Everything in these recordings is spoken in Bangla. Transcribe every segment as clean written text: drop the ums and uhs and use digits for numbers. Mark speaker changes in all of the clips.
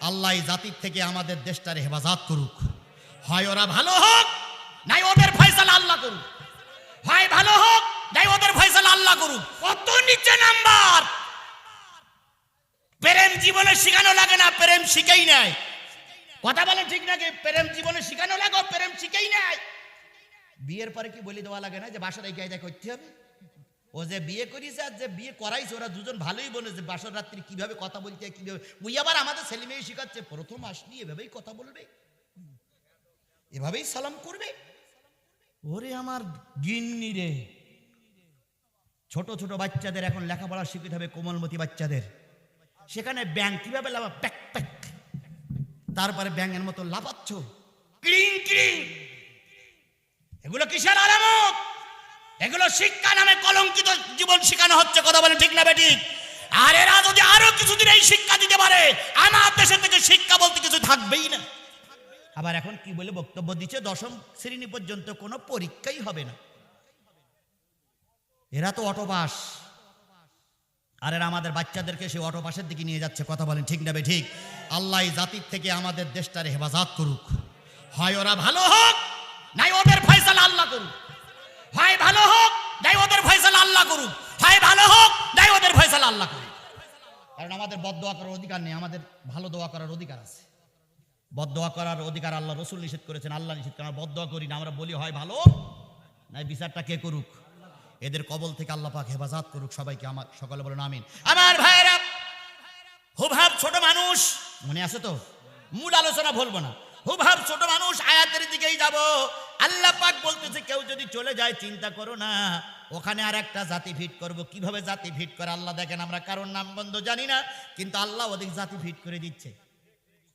Speaker 1: আল্লাহ এই জাতির থেকে আমাদের দেশটার হেফাজত করুক। হয় ওরা ভালো হোক, নাই ওদের ফয়সালা আল্লাহ করুক। হয় ভালো হোক, নাই ওদের ফয়সালা আল্লাহ করুক। কত নিচে নাম্বার! প্রেম জীবনে শিখানো লাগে না, প্রেম শিখেই নেয়। কথা বলে ঠিক নাকি? প্রেম জীবনে শিখানো লাগে, প্রেম শিখেই নেয়। বিয়ের পরে কি বলে দেওয়া লাগে না যে বাসার এই কায়দা করতে হবে? ও যে বিয়ে করিছে আর যে বিয়ে করাইছে ওরা দুজন ভালোই বলে যে বাসর রাত্রি কিভাবে কথা বলতে হয়, কিভাবে ওই আবার আমাদের ছেলে মেয়ে শিখাচ্ছে প্রথম আসলি এভাবেই কথা বলবে, এভাবেই সালাম করবে। ওরে আমার গিন্নি রে, ছোট ছোট বাচ্চাদের এখন লেখাপড়া শিখতে হবে, কোমলমতি বাচ্চাদের। সেখানে ব্যাং কিভাবে লাফা, প্যাক প্যাক, তারপরে ব্যাঙের মতো লাফাচ্ছ, ক্রিং ক্রিং, এগুলো কিসের আলামত? এগুলো শিক্ষা নামে কলঙ্কিত জীবন শেখানো হচ্ছে। কথা বলে ঠিক না বেঠিক? আর এরা যদি আরো কিছুদিন এই শিক্ষা দিতে পারে, আমার দেশে থেকে শিক্ষা বলতে কিছু থাকবেই না। আবার এখন কি বলে বক্তব্য দিচ্ছে, দশম শ্রেণী পর্যন্ত কোনো পরীক্ষাই হবে না। এরা তো অটোপাস, আর এরা আমাদের বাচ্চাদেরকে সেই অটোপাসের দিকে নিয়ে যাচ্ছে। কথা বলেন ঠিক না বেঠিক? আল্লাহ এই জাতির থেকে আমাদের দেশটার হেফাজত করুক। হয় ওরা ভালো হোক, নাই ওদের ফয়সালা আল্লাহ করুক। হয় ভালো হোক, নাই ওদের ফয়সালা আল্লাহ করুক। হয় ভালো হোক, নাই ওদের ফয়সালা আল্লাহ করুক। কারণ আমাদের বদদোয়া করার অধিকার নেই, আমাদের ভালো দোয়া করার অধিকার আছে। বদদোয়া করার অধিকার আল্লাহ রসুল নিষেধ করেছেন, আল্লাহ নিষেধ করেন। আমরা বদদোয়া করি না, আমরা বলি হয় ভালো, নাই বিচারটা কে করুক। এদের কবল থেকে আল্লাহ পাক হেফাজত করুক সবাইকে। আমার সকলে বলেন আমিন। আমার ভাইয়েরা, হুবহাব ছোট মানুষ, মনে আছে তো? মূল আলোচনা বলবো না। হুবহাব ছোট মানুষ, আয়াতের দিকেই যাব। আল্লাহ পাক বলতেছে কেউ যদি চলে যায় চিন্তা করো না, ওখানে আর একটা জাতি ফিট করব। কিভাবে জাতি ফিট করে আল্লাহ দেখেন। আমরা কারোর নাম বন্ধ জানি না, কিন্তু আল্লাহ ওদিক জাতি ফিট করে দিচ্ছে,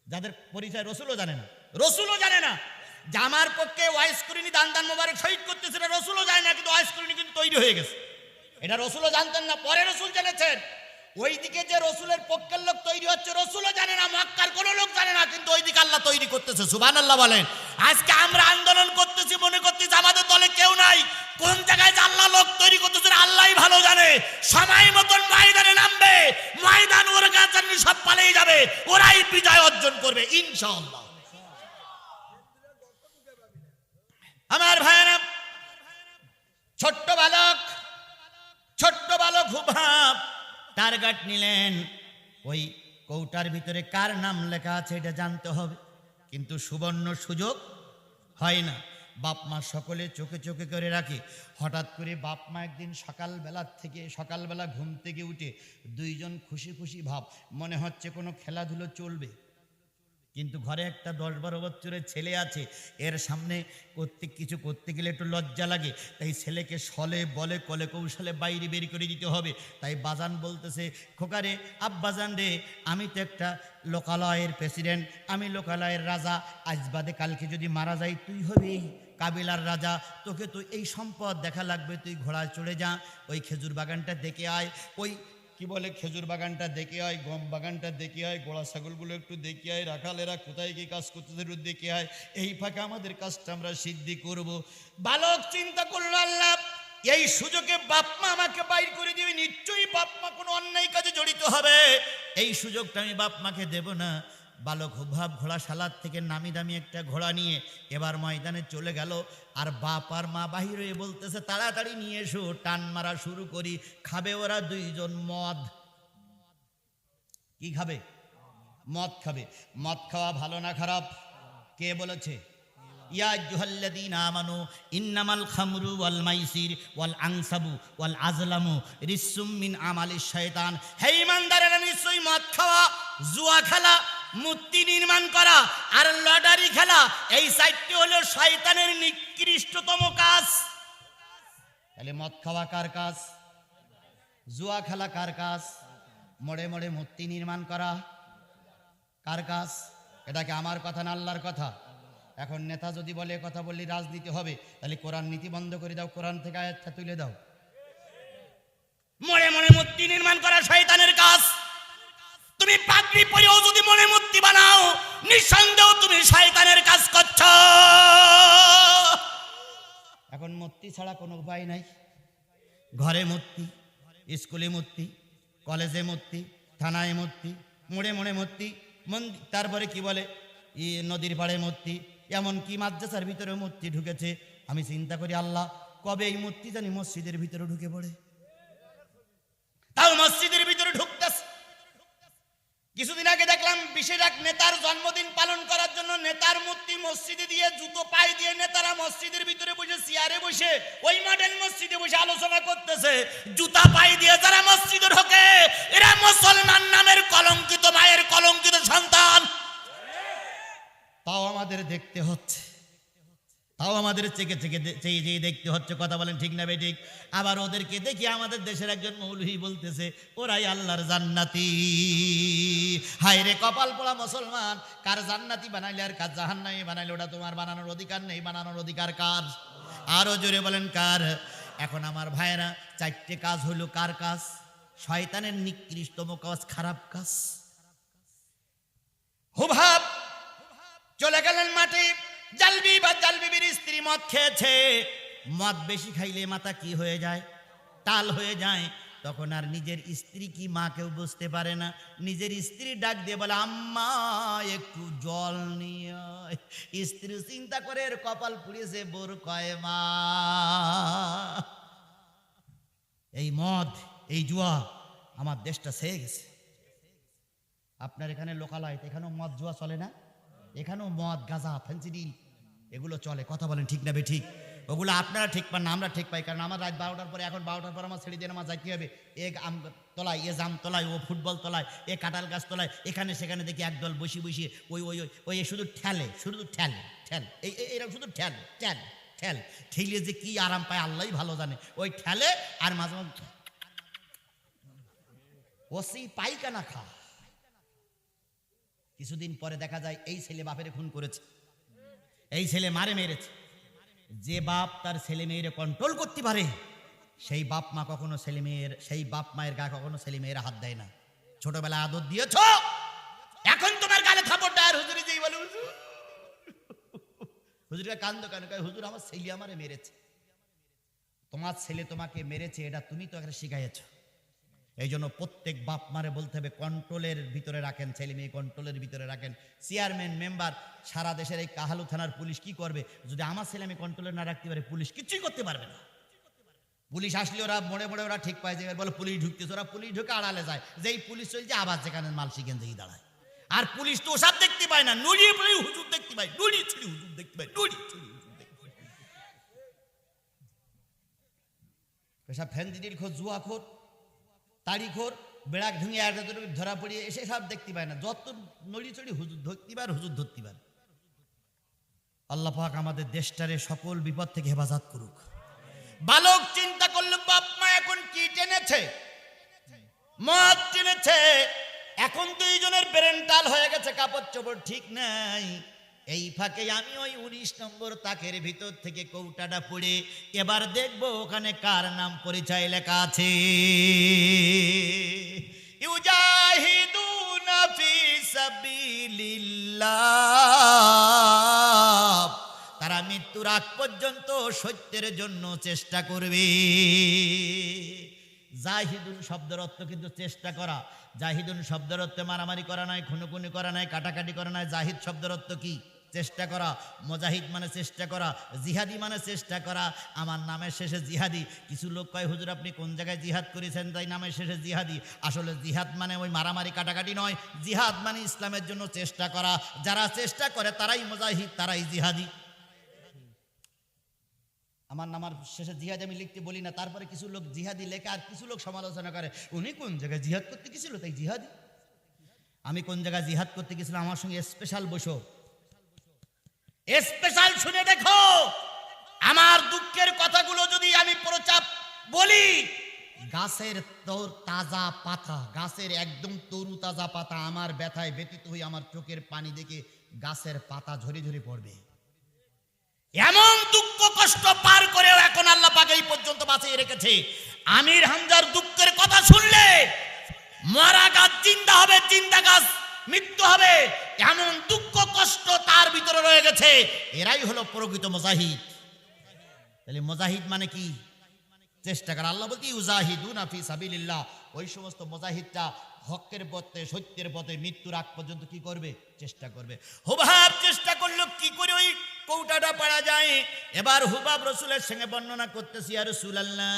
Speaker 1: যাদের পরিচয় রসুলও জানে না। রসুলও জানে না যে আমার পক্ষে ওয়াইস করিনি দান দান মোবারক শহীদ করতেছে, এটা রসুলও জানে না, কিন্তু ওয়াইস করিনি কিন্তু তৈরি হয়ে গেছে। এটা রসুলও জানতেন না, পরে রসুল জেনেছেন। ওইদিকে যে রসুলের পক্ষের লোক তৈরি হচ্ছে রসুলও জানে না, মক্কার কোন লোক জানে না, কিন্তু ওইদিকে আল্লাহ তৈরি করতেছে। সুবহানাল্লাহ বলেন। আজকে আমরা আন্দোলন করতেছি, মনে করতেছি আমাদের দলে কেউ নাই। কোন জায়গায় যে আল্লাহ লোক তৈরি করতেছে আল্লাহই ভালো জানে। সময় মতন ময়দানে নামবে, ময়দান ওর কাছে সব পালিয়ে যাবে, ওরাই বিজয় অর্জন করবে ইনশাআল্লাহ। আমার ভাইরা, ছোট্ট বালক হুবহাব টার্গেট নিলেন। ওই কৌটার ভিতরে কার নাম লেখা আছে এটা জানতে হবে, কিন্তু সুবর্ণ সুযোগ হয় না। বাপ মা সকলে চোখে চোখে করে রাখে। হঠাৎ করে বাপ মা একদিন সকালবেলা ঘুম থেকে উঠে দুইজন খুশি খুশি ভাব, মনে হচ্ছে কোনো খেলাধুলো চলবে, কিন্তু ঘরে একটা 10-12 বছরের ছেলে আছে, এর সামনে কিছু করতে গেলে একটু লজ্জা লাগে, তাই ছেলেকে ছলে বলে কলে কৌশলে বাইরে বের করে দিতে হবে। তাই বাজান বলতেছে, খোকারে আব্বাজান রে, আমি তো একটা লোকালয়ের প্রেসিডেন্ট, আমি লোকালয়ের রাজা, আজ বাদে কালকে যদি মারা যাই তুই হবি কাবিলার রাজা, তোকে তো এই সম্পদ দেখা লাগবে, তুই ঘোড়ায় চড়ে যা, ওই খেজুর বাগানটা দেখে আয়, ওই কি বলে খেজুর বাগানটা দেখে আয়, গম বাগানটা দেখে আয়, গোড়া ছাগলগুলো একটু দেখে আয়, রাখালেরা কোথায় কি কাজ করতেছে একটু দেখে আয়, এই ফাঁকে আমাদের কাজটা আমরা সিদ্ধি করব। বালক চিন্তা করলো, আল্লাহ এই সুযোগে বাপমা আমাকে বাইর করে দিবে, নিশ্চয়ই বাপমা কোনো অন্যায় কাজে জড়িত হবে, এই সুযোগটা আমি বাপমাকে দেব না। বালক হুবহাব ঘোড়াশালার থেকে নামি দামি একটা ঘোড়া নিয়ে এবার ময়দানে চলে গেল। আর বাপ আর মা বাহির হয়ে বলতেছে, তাড়াতাড়ি নিয়ে এসো, টান মারা শুরু করি। খাবে ওরা দুইজন মদ। কি খাবে? মদ খাবে। মদ খাওয়া ভালো না খারাপ? কে বলেছে? ইয়া আইয়ুহাল্লাযীনা আমানু ইন্নামাল খামরু ওয়াল মাইসির ওয়াল আনসাবু ওয়াল আজলামু রিসসুম মিন আমালিশ শয়তান। হে ঈমানদারেরা, নিশ্চয়ই মদ খাওয়া, জুয়া খেলা, মূর্তি নির্মাণ করা আর লটারি খেলা, এই চারটি হলো শয়তানের নিকৃষ্টতম কাজ। তাহলে মদ খাওয়া কার কাজ? জুয়া খেলা কার কাজ? মোড়ে মোড়ে মূর্তি নির্মাণ করা কার কাজ? এটা কি আমার কথা না আল্লাহর কথা? এখন নেতা যদি বলে কথা বললি রাজনীতি হবে, তাহলে কোরআন নীতি বন্ধ করে দাও, কোরআন থেকে আয়াতটা তুলে দাও। মোড়ে মোড়ে মূর্তি নির্মাণ করা শয়তানের কাজ। তুমি পাগড়ি পরেও যদি মনে মূর্তি বানাও, নিঃসন্দেহ তুমি শয়তানের কাজ করছো। এখন মূর্তি ছাড়া কোনো উপায় নাই। ঘরে মূর্তি, স্কুলে মূর্তি, কলেজে মূর্তি, থানায় মূর্তি, মোড়ে মোড়ে মূর্তি, তারপরে কি বলে নদীর পাড়ে মূর্তি, এমনকি মাদ্রাসার ভিতরে মূর্তি ঢুকেছে। আমি চিন্তা করি আল্লাহ কবে এই মূর্তি জানি মসজিদের ভিতরে ঢুকে পড়ে, তাও মসজিদের ভিতরে ঢুকতেছে। কিছুদিন আগে দেখলাম বিশেষ এক নেতার জন্মদিন পালন করার জন্য নেতার মূর্তি মসজিদে দিয়ে জুতো পায়ে দিয়ে নেতারা মসজিদের ভিতরে বসে চেয়ারে বসে ওই মডেল মসজিদে বসে আলোচনা করতেছে। জুতা পায়ে দিয়ে যারা মসজিদে ঢোকে এরা মুসলমান নামের কলঙ্কিত মায়ের কলঙ্কিত সন্তান। তাও আমাদের দেখতে হচ্ছে, তাও আমাদের চেকে চেকে চেয়ে দেখতে হচ্ছে। কথা বলেন ঠিক না বেঠিক? আবার ওদেরকে দেখি আমাদের দেশের একজন মৌলভী বলতেছে ওরাই আল্লাহর জান্নাতি। হায় রে কপাল পোড়া মুসলমান, কার জান্নাতি বানাইলে আর কার জাহান্নামী বানাইলে ওটা তোমার বানানোর অধিকার নেই। বানানোর অধিকার কার? আরো জোরে বলেন কার? এখন আমার ভাইয়েরা চারটে কাজ হলো কার কাজ? শয়তানের নিকৃষ্টতম কাজ, খারাপ কাজ। হুভাব চলে গেলেন মাঠে, জালবি বা জালবিবির স্ত্রী মদ খেয়েছে। মদ বেশি খাইলে মাথা কি হয়ে যায়? টাল হয়ে যায়। তখন আর নিজের স্ত্রী কি মা কেউ বুঝতে পারে না। নিজের স্ত্রী ডাক দিয়ে বলে আম্মা একটু জল নিয়ে আয়। স্ত্রী চিন্তা করে এর কপাল পুড়িয়েছে, বোর কয় মা। এই মদ, এই জুয়া আমার দেশটা ছেয়ে গেছে। আপনার এখানে লোকালয়, এখানেও মদ জুয়া চলে না? এখানেও মদ গাঁজা ফেন্সিডিল এগুলো চলে। কথা বলেন ঠিক না বেঠিক? ওগুলো আপনারা ঠিক পান না, আমরা ঠিক পাই। কারণ আমার রাত 12টার পরে, এখন 12টার পর আমার ছেড়ে দিয়ে আমার যাইতে হবে। এ আম তলায়, এ জাম তলায়, ও ফুটবল তলায়, এ কাঁঠাল গাছ তলায়, এখানে সেখানে দেখি একদল বসে বসে ওই ওই ওই শুধু ঠেলে, শুধু ঠেল ঠেল, এরকম শুধু ঠেল ঠেল ঠেল ঠেলিয়ে যে কি আরাম পায় আল্লাহই ভালো জানে। ওই ঠেলে আর মাঝে মাঝে ওসি পাইকানা খা। কিছুদিন পরে দেখা যায় এই ছেলে বাপের খুন করেছে, এই ছেলে মারে মেরেছে। যে বাপ তার ছেলে মেয়ের কন্ট্রোল করতে পারে সেই বাপ মা কখনো ছেলে মেয়ের, সেই বাপ মায়ের গায়ে কখনো ছেলে মেয়েরা হাত দেয় না। ছোটবেলায় আদর দিয়েছ, এখন তোমার গালে থাপড় দেয়। হুজুরি যেই বলে হুজুরকে কান্দ কেন? হুজুর আমার ছেলে আমারে মেরেছে। তোমার ছেলে তোমাকে মেরেছে এটা তুমি তো একটা শিখাইছ। এই জন্য প্রত্যেক বাপ মারে বলতে হবে কন্ট্রোলের ভিতরে রাখেন ছেলে মেয়ে, কন্ট্রোলের ভিতরে রাখেন। চেয়ারম্যান মেম্বার সারা দেশের এই কাহালু থানার পুলিশ কি করবে যদি আমার ছেলে আমি কন্ট্রোলে না রাখতে পারে? পুলিশ কিছুই করতে পারবে না। পুলিশ আসলে ওরা মোড়ে মোড়ে ওরা ঠিক পায় যে বলে পুলিশ ঢুকতেছে, ওরা পুলিশ ঢুকে আড়ালে যায়। যেই পুলিশ চলছে আবার যেখানে মাল সেখান থেকেই দাঁড়ায়। আর পুলিশ তো ওসব দেখতে পায় না, নড়িয়ে পড়ে হুজুর দেখতে পায়, নড়িয়ে ছিড়ি হুজুর দেখতে পায়, নড়িয়ে ছিড়ি হুজুর দেখতে পায়। পেশা ফ্যান্দির খোঁজ, জুয়া খোর, তাড়িখোর, বেড়াক ভেঙে ধরা পড়িয়ে এসে সব দেখতে পায় না। যত নড়ি চড়ি হুজুর ধরতে পার, হুজুর ধরতে পার। আল্লাহ পাক আমাদের দেশটারে সকল বিপদ থেকে হেফাজত করুক। বালক চিন্তা করলো বাপ মা এখন কি টেনেছে? মদ টেনেছে। এখন দুইজনের ব্রেনটাল হয়ে গেছে, কাপড় চোপড় ঠিক নাই। এই ফাঁকে আমি ওই 19 নম্বর তাকের ভিতর থেকে কৌটাটা পড়ে এবার দেখবো ওখানে কার নাম পরিচয় লেখা আছে। ইউজাহিদুনা ফি সাবিলিল্লাহ, তারা মৃত্যুর আগ পর্যন্ত সত্যের জন্য চেষ্টা করবে। জাহিদুন শব্দের অর্থ কিন্তু চেষ্টা করা। জাহিদুন শব্দের অর্থ মারামারি করা নয়, খুনোখুনি করা নয়, কাটাকাটি করা নয়। জাহিদ শব্দের অর্থ কি? চেষ্টা করা। মুজাহিদ মানে চেষ্টা করা, জিহাদি মানে চেষ্টা করা। আমার নামের শেষে জিহাদি। কিছু লোক কয় হুজুর আপনি কোন জায়গায় জিহাদ করেছেন তাই নামের শেষে জিহাদি। আসলে জিহাদ মানে ওই মারামারি কাটাকাটি নয়। জিহাদ মানে ইসলামের জন্য চেষ্টা করা। যারা চেষ্টা করে তারাই মুজাহিদ, তারাই জিহাদি। আমার নামার শেষে জিহাদ আমি লিখতে বলি না, তারপরে কিছু লোক জিহাদি লেখে আর কিছু লোক সমালোচনা করে উনি কোন জায়গায় জিহাদ করতে গেছিল তাই জিহাদি। আমি কোন জায়গায় জিহাদ করতে গেছিলাম আমার সঙ্গে স্পেশাল বসো, স্পেশাল শুনে দেখো। আমার দুঃখের কথাগুলো যদি আমি প্রচাপ বলি, গাছের তোর তাজা পাতা, গাছের একদম তরু তাজা পাতা আমার ব্যথায় ব্যতীত হয়ে আমার চোখের পানি দেখে গাছের পাতা ঝরে ঝরে পড়বে। এমন দুঃখ কষ্ট পার করেও এখন আল্লাহ পাক এই পর্যন্ত বাঁচিয়ে রেখেছে। আমির হামজার দুঃখের কথা শুনলে মরা গাছ জিন্দা হবে, জিন্দা গাছ মৃত্যু হবে, এমন দুঃখ কষ্ট তার ভিতরে রয়ে গেছে। এরাই হলো প্রকৃত মুজাহিদ। তাহলে মুজাহিদ মানে কি? চেষ্টা করা। আল্লাহ বলতে ইউজাহিদুনা ফি সাবিলিল্লাহ। ওই সমস্ত মুজাহিদরা হকের পথে সত্যের পথে মৃত্যুর আগ পর্যন্ত কি করবে? চেষ্টা করবে। হুবহাব চেষ্টা করলো কি করে ওই কৌটাটা পাড়া যায়। এবার হুবহাব রাসূলের সঙ্গে বর্ণনা করতেছি, ইয়া রাসূলুল্লাহ,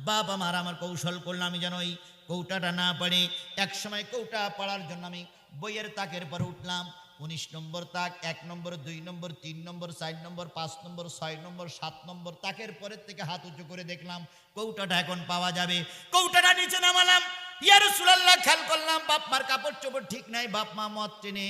Speaker 1: বাপ আমার কৌশল করলাম আমি যেন ওই কৌটাটা না পারি। এক সময় কৌটা পাড়ার জন্য আমি বইয়ের তাকের পর উঠলাম। 19 নম্বর তাক, 1 নম্বর, 2 নম্বর, 3 নম্বর, 4 নম্বর, 5 নম্বর, 6 নম্বর, 7 নম্বর তাকের পরের থেকে হাত উঁচু করে দেখলাম কৌটাটা এখন পাওয়া যাবে। কৌটাটা নিচে নামালাম। ইয়া রাসূলুল্লাহ, খেয়াল করলাম বাপ মার কাপড় চোপড় ঠিক নাই, বাপ মা মদ টেনে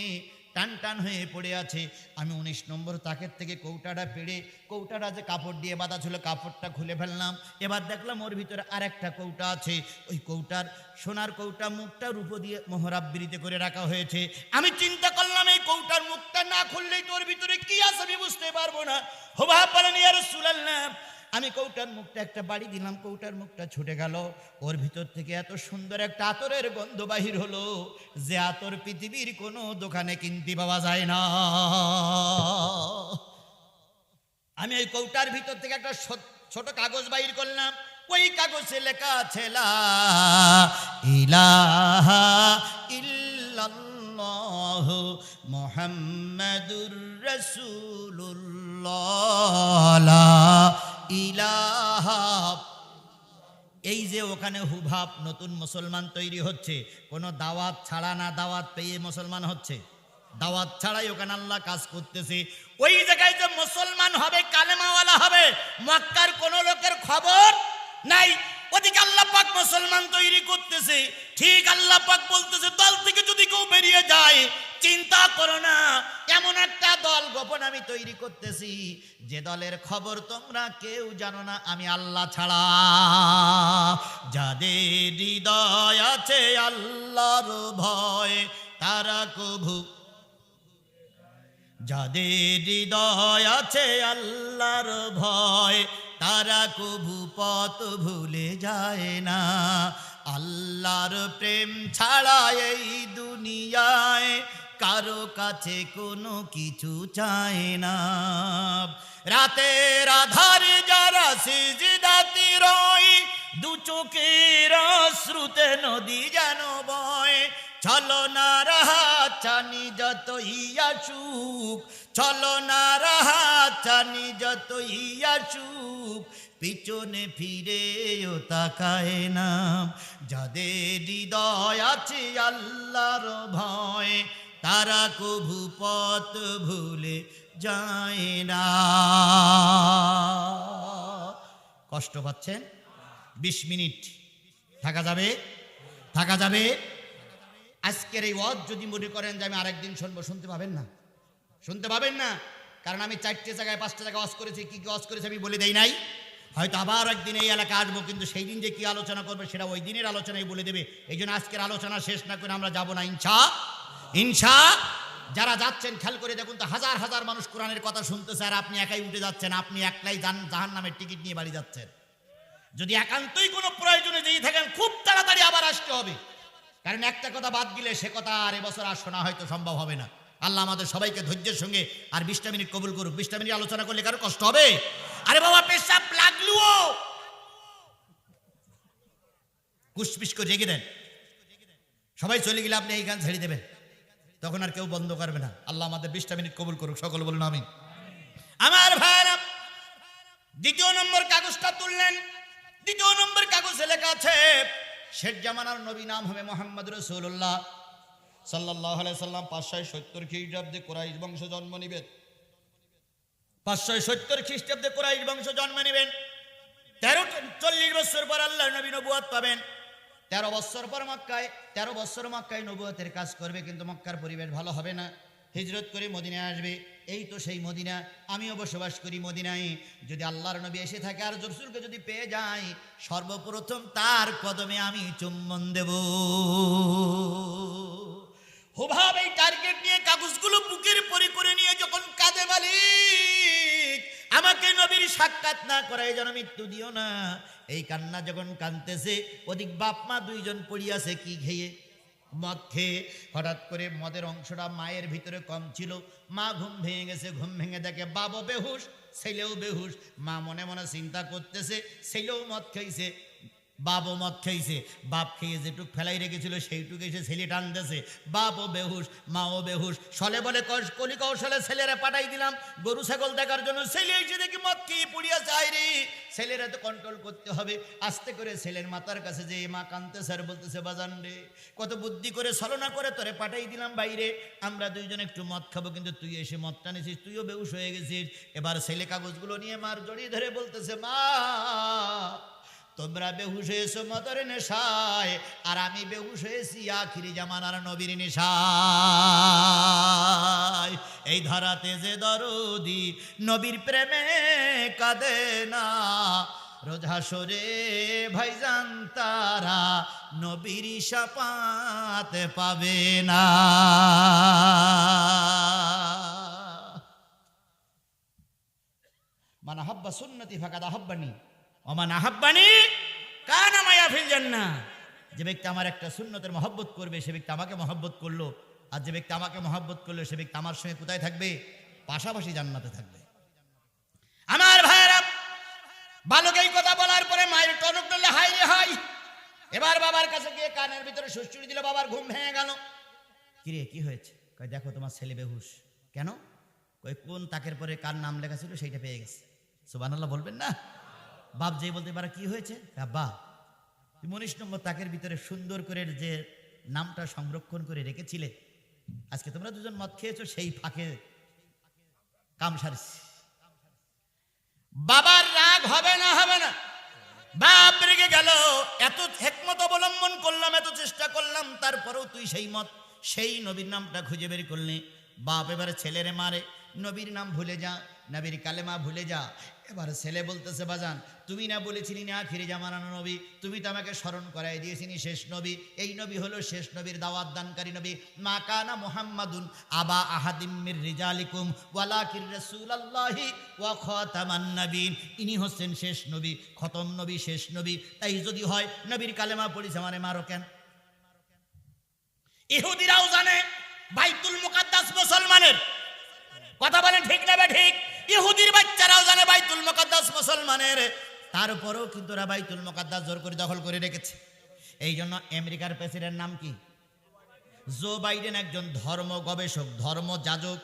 Speaker 1: টান টান হয়ে পড়ে আছে। আমি 19 নম্বর তাকের থেকে কৌটাটা পেড়ে, কৌটাটা যে কাপড় দিয়ে বাঁধা ছিল কাপড়টা খুলে ফেললাম। এবার দেখলাম ওর ভিতরে আর একটা কৌটা আছে। ওই কৌটার সোনার কৌটা, মুখটা রূপো দিয়ে মোহরাবৃত করে রাখা হয়েছে। আমি চিন্তা করলাম এই কৌটার মুখটা না খুললেই তোর ভিতরে কি আছে আমি বুঝতে পারবো না। হুবহাব বলেন, ইয়া রাসূলুল্লাহ, আমি কৌটার মুখটা একটা বাড়ি দিলাম, কৌটার মুখটা ছুটে গেল। ওর ভিতর থেকে এত সুন্দর একটা আতরের গন্ধ বাহির হলো, যে আতর পৃথিবীর কোনো দোকানে কিনতে পাওয়া যায় না। আমি ওই কৌটার ভিতর থেকে একটা ছোট কাগজ বাহির করলাম। ওই কাগজে লেখা আছে লা ইলাহা ইল্লাল্লাহ মুহাম্মাদুর রাসূলুল্লাহ লা ইলাহা। এই যে ওখানে হুবহাব নতুন মুসলমান তৈরি হচ্ছে, কোনো দাওয়াত ছাড়া না, দাওয়াত পেয়ে মুসলমান হচ্ছে, দাওয়াত ছাড়াই ওখানে আল্লাহ কাজ করতেছে। ওই জায়গায় যে মুসলমান হবে, কালেমাওয়ালা হবে, মক্কার কোন লোকের খবর নাই। ওদিকে আল্লাহ পাক মুসলমান তৈরি করতেছে। ঠিক আল্লাহ পাক বলতেছে, দল থেকে যদি কেউ বেরিয়ে যায় চিন্তা করো না, এমন একটা দল গোপন আমি তৈরি করতেছি যে দলের খবর তোমরা কেউ জানো না, আমি আল্লাহ ছাড়া। যাদের হৃদয় আছে আল্লাহর ভয় তারা কভু, যাদের হৃদয় আছে আল্লাহর ভয় তারা কভু পথ ভুলে যায় না। আল্লাহর প্রেম ছাড়া এই দুনিয়ায় কারো কাছে কোনো কিছু চায় না। রাতের আধারে যারা সিজদাতে রয়, দু চোখের অশ্রুতে নদী যেন বয়। চলো না রাহা চানি যত ইয়াসুক, চলো না রাহা চানি যত ইয়াসুক, পিছনে ফিরেও তাকায় না। যাদের হৃদয় আছে আল্লাহর ভয় তারা কভু পথ ভুলে যায় না। কষ্ট পাচ্ছেন? 20 মিনিট থাকা যাবে? থাকা যাবে? আজকের এই ওয়াজ যদি মনে করেন যে আমি আরেকদিন শুনবো, শুনতে পাবেন না, শুনতে পাবেন না। কারণ আমি 4টে জায়গায় 5টা জায়গায় ওয়াজ করেছি। কি কি ওয়াজ করেছি আমি বলে দেই নাই। হয়তো আবার একদিন এই এলাকা আসবো, কিন্তু সেই দিন যে কি আলোচনা করবে সেটা ওই দিনের আলোচনায় বলে দেবে। এই জন্য আজকের আলোচনা শেষ না করে আমরা যাব না ইনশা। যারা যাচ্ছেন খেয়াল করে দেখুন তো, হাজার হাজার মানুষ কোরআনের কথা শুনতেছে, আর আপনি একাই উঠে যাচ্ছেন। আপনি একলাই জাহান্নামের টিকিট নিয়ে বাড়ি যাচ্ছেন। যদি একান্তই কোনো প্রয়োজনে যেয়ে থাকেন, খুব তাড়াতাড়ি আবার আসতে হবে। কারণ একটা কথা বাদ দিলে সে কথা আর এবছর আর শোনা হয়তো সম্ভব হবে না। আল্লাহ আমাদের সবাইকে ধৈর্যের সঙ্গে আর 20টা মিনিট কবুল করুক। 20টা মিনিট আলোচনা করলে কারো কষ্ট হবে? আরে বাবা, পেশাব লাগলুও কুসপিস করে রেখে দেন। সবাই চলে গেলে আপনি এই গান ছেড়ে দেবেন, তখন আর কেউ বন্ধ করবে না। আল্লাহ আমাদের 20টা মিনিট কবুল করুক। সকল বলুন আমিন। আমার ভাইরা, 2 নম্বর কাগজটা তুললেন। 2 নম্বর কাগজে লেখা আছে শেষ জামানার নবী নাম হবে মুহাম্মদ রাসূলুল্লাহ সাল্লাল্লাহু আলাইহি সাল্লাম। 570 খ্রিস্টাব্দে কুরাইশ বংশ জন্ম নেবেন। 570 খ্রিস্টাব্দে কুরাইশ বংশ জন্ম নেবেন। 40 বছর পর আল্লাহর নবী নবুয়ত পাবেন। 13 বছর পর মক্কায় 13 বছর মক্কায় নবুয়তের কাজ করবে, কিন্তু মক্কার পরিবেশ ভালো হবে না। হিজরত করে মদিনায় আসবে। এই তো সেই মদিনা, আমিও বসবাস করি মদিনায়। যদি আল্লাহর নবী এসে থাকে আর রাসূলকে যদি পেয়ে যাই, সর্বপ্রথম তার কদমে আমি চুম্বন দেব। হুবহাব এই টার্গেট নিয়ে কাগজগুলো বুকের পরে করে নিয়ে যখন কাঁদে, মালিক আমাকে নবীর সাক্ষাৎ না করায় যেন মৃত্যু দিও না। এই কান্না যখন কাঁদতেছে, ওদিক বাপ মা 2 জন পড়িয়াছে কি খেয়ে, মদ খেয়ে। হঠাৎ করে মদের অংশটা মায়ের ভিতরে কম ছিল। মা ঘুম ভেঙে গেছে। ঘুম ভেঙে দেখে বাবা বেহুশ, ছেলেও বেহুশ। মা মনে মনে চিন্তা করতেছে, ছেলেও মদ খাইছে, বাপও মদ খেয়েছে, বাপ খেয়ে যেটুক ফেলাই রেখেছিল সেইটুকু এসে ছেলে টানতেছে, বাপও বেহুশ, মাও বেহুশ। সলে বলে কলি কৌশলে ছেলেরা পাঠাই দিলাম গরু ছাগল দেখার জন্য। ছেলে এসে দেখি মদ খেয়ে পুড়িয়া যায় রে। ছেলেরা তো কন্ট্রোল করতে হবে। আস্তে করে ছেলের মাথার কাছে যে মা কাঁদতেছে আর বলতেছে, বাজান রে, কত বুদ্ধি করে ছলনা করে তোরে পাঠাই দিলাম বাইরে, আমরা দুইজন একটু মদ খাবো, কিন্তু তুই এসে মদ টানেছিস, তুইও বেহুশ হয়ে গেছিস। এবার ছেলে কাগজগুলো নিয়ে মার জড়িয়ে ধরে বলতেছে, মা তোমরা বেহুশ হয়েছো মদের নেশায়, আর আমি বেহুশ হয়েছি আখিরি জামানার নবীর নেশায়। এই ধরাতে যে দরদি নবীর প্রেমে কাঁদে না, রোজ হাসরে ভাইজান তারা নবীর শাফাত পাবে না। মান আহাব্বা সুন্নতি ফাকাদ আহাব্বানি ওমান আহাব্বানি কানা মায়া ফিল জান্নাহ। যে ব্যক্তি আমার একটা সুন্নতের মহব্বত করবে সে ব্যক্তি আমাকে মহব্বত করলো, আর যে ব্যক্তি আমাকে মহব্বত করলো সে ব্যক্তি আমার সঙ্গে কোথায় থাকবে? পাশাপাশি জান্নাতে থাকবে। আমার ভাইরা, বালক এই কথা বলার পরে মায়ের টনক নড়লে হাই রে হাই। এবার বাবার কাছে গিয়ে কানের ভিতরে সুশ্রুড়ি দিল, বাবার ঘুম ভেঙে গেল। কিরে কি হয়েছে? কয় দেখো তোমার ছেলে বেহুশ। কেন? কই কোন তাকের পরে কার নাম লেখা ছিল সেইটা পেয়ে গেছে। সুবহানাল্লাহ বলবেন না? বাপ যেই বলতে পারে কি হয়েছে? আব্বা তুমি 19 নম্বর তাকের ভিতরে সুন্দর করে যে নামটা সংরক্ষণ করে রেখেছিলে, আজকে তোমরা দুজন মদ খেয়েছো, সেই ফাঁকে কাম সারিস। বাবার রাগ হবে না? হবে না। বাপ রেগে গেল। এত হিকমত অবলম্বন করলাম, এত চেষ্টা করলাম, তারপরেও তুই সেই মত সেই নবীর নামটা খুঁজে বের করলি। বাপ এবারে ছেলেরে মারে, নবীর নাম ভুলে যা, নবীর কালেমা ভুলে যা। এবার ছেলে বলতেছে, বাজান তুমি না বলেছিলি না আখিরি জামানার নবী, তুমি তো আমাকে স্মরণ করাই দিয়েছিনি শেষ নবী। এই নবী হলো শেষ নবীর দাওয়াত দানকারী নবী। মা কানা মুহাম্মাদুন আবা আহাদিম মির রিজালিকুম ওয়ালাকিন রাসূলুল্লাহি ওয়া খাতামান নবীন। ইনি হচ্ছেন শেষ নবী, খতম নবী, শেষ নবী। তাই যদি হয় নবীর কালেমা পড়িছে মানে মারো কেন? ইহুদিরাও জানে বাইতুল মুকাদ্দাস মুসলমানের। কথা বলেন ঠিক না ঠিক? ইহুদির বাচ্চারাও জানে বাইতুল মুকাদ্দাস মুসলমানের, তারপরেও কিন্তু ওরা বাইতুল মুকাদ্দাস জোর করে দখল করে রেখেছে। এই জন্য আমেরিকার প্রেসিডেন্ট নাম কি? জো বাইডেন একজন ধর্ম গবেষক, ধর্ম যাজক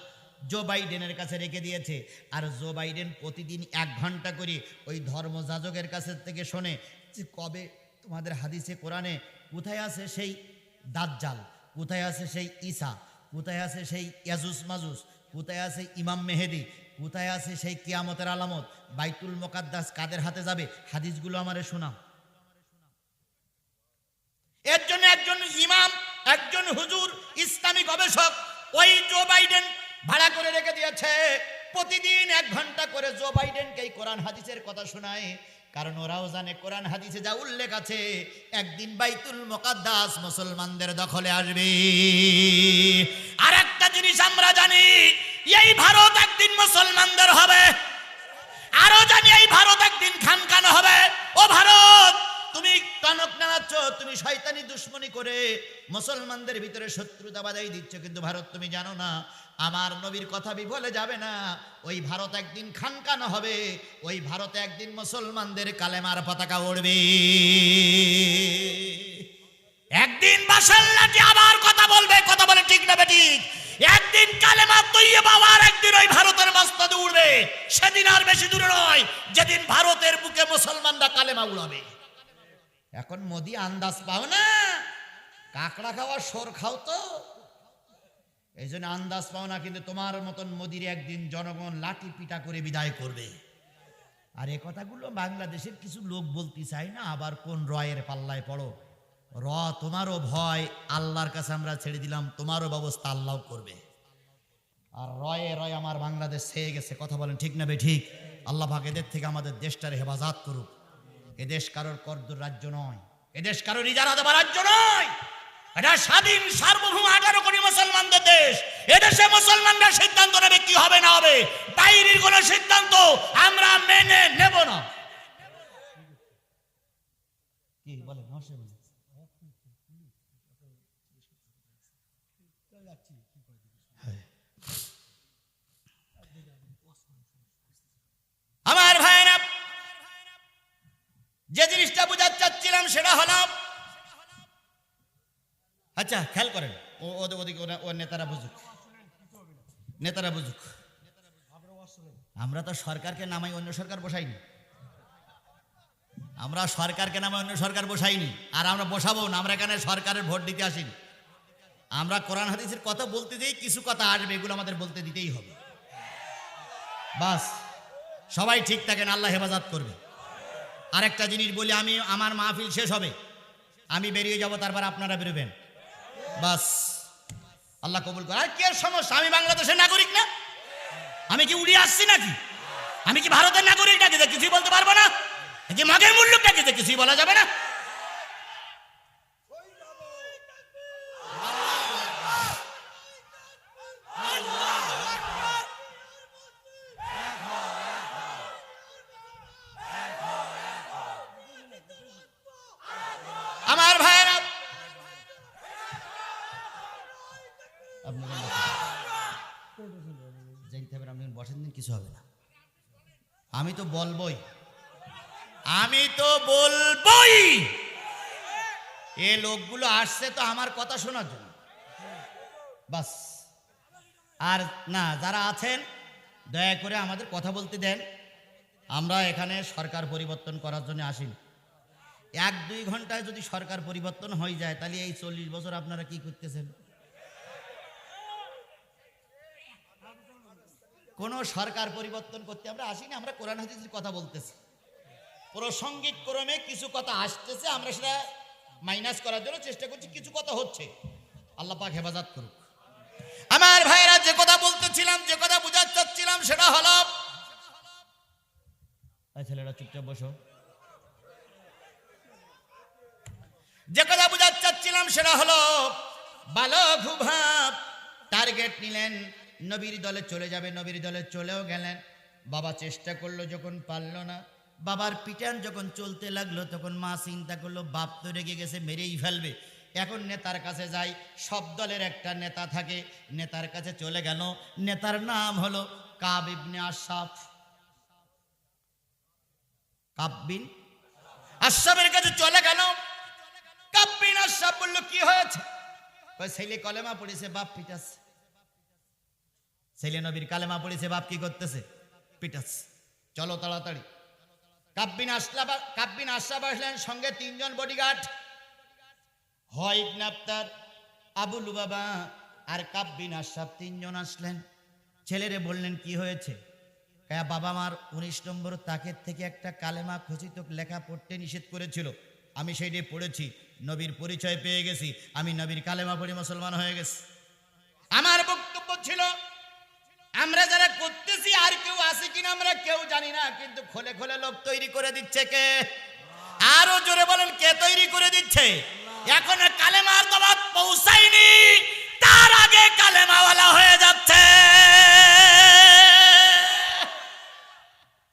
Speaker 1: জো বাইডেনের কাছে রেখে দিয়েছে। আর জো বাইডেন প্রতিদিন 1 ঘন্টা করে ওই ধর্ম যাজকের কাছে থেকে শোনে যে কবে তোমাদের হাদিসে কোরআনে কোথায় আছে সেই দাজ্জাল, কোথায় আছে সেই ঈসা, কোথায় আছে সেই ইয়াজুজ মাজুজ, কোথায় আছে ইমাম মেহেদি, কোথায় আছে সেই কিয়ামতের আলামত, বাইতুল মুকাদ্দাস কাদের হাতে যাবে, হাদিসগুলো আমারে শোনাও। এর জন্য একজন ইমাম, একজন হুজুর, ইসলামী গবেষক ওই জো বাইডেন ভাড়া করে রেখে দিয়েছে। প্রতিদিন 1 ঘন্টা করে জো বাইডেনকে এই কোরআন হাদিসের কথা শোনায়। কারণ ওরাও জানে কোরআন হাদিসে যা উল্লেখ আছে, একদিন বাইতুল মুকাদ্দাস মুসলমানদের দখলে আসবে। আর একটা জিনিস আমরা জানি, এই ভারত একদিন মুসলমানদের হবে। আরো জানি এই ভারত একদিন খানখান হবে। ও ভারত, তুমি টনক নাড়াচ্ছ, তুমি শয়তানি দুশ্মনী করে মুসলমানদের ভিতরে শত্রুতা বাঁধাই দিচ্ছ, কিন্তু ভারত তুমি জানো না আমার নবীর কথা বিফলে যাবে না। ওই ভারত একদিন খানখান হবে, ওই ভারতে একদিন মুসলমানদের কালেমার পতাকা উড়বে। একদিন বাশার লাঠি আবার কথা বলবে। কথা বলে ঠিক না বেঠিক? একদিন কালেমা তৈয়বা আবার একদিন ওই ভারতের মস্তদে উড়বে। সেদিন আর বেশি দূরে নয় যেদিন ভারতের বুকে মুসলমানরা কালেমা উড়াবে। এখন মোদি আন্দাজ পাও না? কাকড়া খাওয়া সর খাও তো, এই জন্য আন্দাজ পাও না। কিন্তু তোমার মতন মোদির একদিন জনগণ লাঠি পিটা করে বিদায় করবে। আর এ কথাগুলো বাংলাদেশের কিছু লোক বলতে চায় না, আবার কোন রয়ের পাল্লায় পড়ো। তোমারও ভয়, আল্লাহর কাছে আমরা ছেড়ে দিলাম, তোমারও ব্যবস্থা আল্লাহ করবে। আর রয়ে রয় আমার বাংলাদেশ ছেয়ে গেছে। কথা বলেন ঠিক না ঠিক? আল্লাহ পাক এদের থেকে আমাদের দেশটার হেফাজত করুক। এদেশ কারোর করদর রাজ্য নয়, এদেশ কারোর ইজারা দেওয়া রাজ্য নয়। এটা স্বাধীন সার্বভৌম 18 কোটি মুসলমানদের দেশ। এদেশে মুসলমানরা সিদ্ধান্ত নেবে কি হবে না হবে, বাইরের কোন সিদ্ধান্ত আমরা মেনে নেব না। কি বলেন? আমার ভাইরা, যে জিনিসটা বুঝাতে চাচ্ছিলাম, সেটা হলো, আচ্ছা খেয়াল করেন, ওদিকে ও নেতারা বুঝুক, নেতারা বুঝুক। আমরা তো সরকারকে নামাই অন্য সরকার বসাইনি, আমরা সরকারকে নামাই অন্য সরকার বসাইনি, আর আমরা বসাবো না। আমরা এখানে সরকারের ভোট দিতে আসিনি। আমরা কোরআন হাদিসের কথা বলতে যেই কিছু কথা আসবে, এগুলো আমাদের বলতে দিতেই হবে। বাস সবাই ঠিক থাকেন, আল্লাহ হেফাজত করবে। আরেকটা জিনিস বলি, আমি আমার মাহফিল শেষ হবে, আমি বেরিয়ে যাব, তারপর আপনারা বেরোবেন। বাস আল্লাহ কবুল করে। আর কি সমস্যা? আমি বাংলাদেশের নাগরিক না? আমি কি উড়িয়ে আসছি নাকি? আমি কি ভারতের নাগরিক নাকি যে কিছুই বলতে পারবো না? কি মগের মুল্লুক নাকি যে কিছুই বলা যাবে না? আমার ভাইয়েরা, বসেন দিন, কিছু হবে না। আমি তো বলবই, আমি তো বলবই। এ লোকগুলো আসছে তো আমার কথা শোনার জন্য, বাস। আর না, যারা আছেন দয়া করে আমাদের কথা বলতে দেন। আমরা এখানে সরকার পরিবর্তন করার জন্য আসিনি। 1-2 ঘন্টায় যদি সরকার পরিবর্তন হয়ে যায়, তাহলে এই 40 বছর আপনারা কি করতেছেন? কোন সরকার পরিবর্তন করতে আমরা আসিনি। আমরা কোরআন হাদিসের কথা বলতেছি। প্রসঙ্গিক ক্রমে কিছু কথা আসতেছে, আমরা সেটা মাইনাস করার জন্য চেষ্টা করছি। কিছু কথা হচ্ছে, আল্লাহ পাক হেফাজত করুক। আমার ভাইরা, যে কথা বলতেছিলাম, যে কথা বুঝাতে চাচ্ছিলাম, সেটা হলো, ছেলেরা চুপচাপ বসো। যে কথা বুঝাতে চাচ্ছিলাম সেটা হলো, বালক হুভাব টার্গেট নিলেন, নবীর দলে চলে যাবে। নবীর দলে চলেও গেলেন। বাবা চেষ্টা করলো, যখন পারল না, বাবার পিটান যখন চলতে লাগলো, তখন মা চিন্তা করলো, বাপ তো রেগে গেছে, মেরেই ফেলবে। এখন নেতার কাছে যাই। সব দলের একটা নেতা থাকে, নেতার কাছে চলে গেল। নেতার নাম হলো কাব ইবনে আশরাফ। কাব বিন আশরাফের কাছে চলে গেল। কাব বিন আশরাফ বলল, কি হয়েছে? ছেলে কলেমা পড়েছে, বাপ পিটাচ্ছে। ছেলে নবীর কালেমা পড়েছে, বাপ কি করতেছে? পিটাচ্ছে। চলো তাড়াতাড়ি। কাব বিন আশরাফ আসলেন, সঙ্গে 3 জন বডিগার্ড, হয় ইবনে আবতার, আবু লুবাবা আর কাব বিন আশরাফ 3 জন আসলেন। ছেলেরে বললেন, কি হয়েছে? বাবা মার 19 নম্বর তাকের থেকে একটা কালেমা খচিত লেখা পড়তে নিষেধ করেছিল, আমি সেইটাই পড়েছি, নবীর পরিচয় পেয়ে গেছি, আমি নবীর কালেমা পড়ে মুসলমান হয়ে গেছি। আমার বক্তব্য ছিল, আমরা যারা করতেছি আর কেউ আছে কিনা আমরা কেউ জানি না, কিন্তু খোলে খোলে লোক তৈরি করে দিচ্ছে কে? আরো জোরে বলেন, কে তৈরি করে দিচ্ছে? এখন কালেমার দাওয়াত পৌঁছায়নি, তার আগে কালেমাওয়ালা হয়ে যাচ্ছে।